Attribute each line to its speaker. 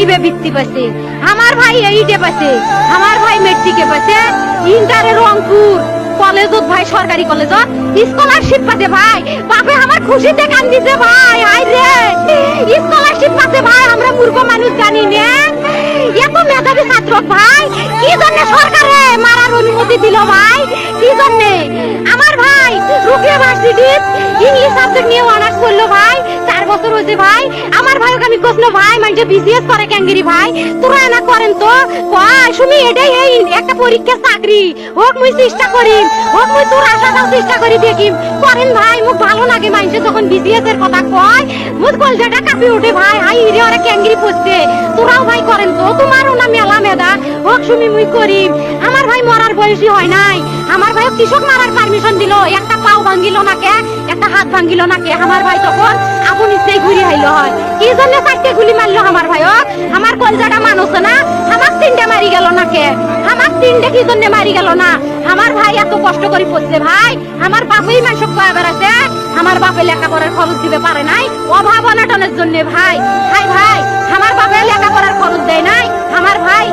Speaker 1: ফাইভে বৃত্তি পাচ্ছে, আমার ভাই এইটে পাচ্ছে, আমার ভাই মেট্রিকে পাচ্ছে, ইন্টারে রংপুর কলেজত ভাই সরকারি কলেজত স্কলারশিপ পাচ্ছে ভাই। বাপে আমার খুশিতে কান্দিছে ভাই। হাই রে স্কলারশিপ পাচ্ছে ভাই, আমরা মূর্খ মানুষ জানি না। এত মেধাবী ছাত্র ভাই, কি জন্য সরকারে মারার অনুমতি দিল ভাই? কি জন্য? আমার ভাই রুকিয়া ভার্সিটি ইংলিশ সাবজেক্ট নিয়ে অনার্স করলো ভাই, 4 বছর হয়েছে ভাই। আমার ভাইকে আমি কইলো ভাই মানে বিসিএস করে ক্যাঙ্গেরি ভাই, তোরা না করেন তো কয় শুনি এটাই এই একটা পরীক্ষা চাকরি হোক, মুই চেষ্টা করি হোক, মুই তোর আশাটাও চেষ্টা করি দেখি করেন ভাই। মুখ ভালো লাগে মানুষে যখন বিসিএস এর কথা কয়, মুখ কলজাটা কাঁপি ওঠে ভাই। হাই রে ওরা ক্যাঙ্গেরি পড়ছে, তোরাও ভাই করেন তো, তোমারও না মেলা মেধা হোক, শুনি মুই করি। আমার ভাই মরার বয়সী হয় নাই, আমার ভাই কৃষক মারার পারমিশন দিল, একটা পাও ভাঙ্গিল না কে, একটা হাত ভাঙ্গিল না কে। আমার ভাই তখন আপন ইচ্ছাই ঘুরি হাইলো হয়, কি জন্য 4টে গুলি মারলো আমার ভাই? আমার কলজাটা মানুষ না, আমার 3টে মারি গেল না কে? আমার 3টে কি জন্য মারি গেল না? আমার ভাই এত কষ্ট করে পড়ছে ভাই, আমার বাপই মানুষ কয়ে বেড়াচ্ছে, আমার বাপে লেখাপড়ার খরচ দিতে পারে নাই অভাব অনাটনের জন্য ভাই। হাই ভাই, আমার বাপে লেখাপড়ার খরচ দেয় নাই, আমার ভাই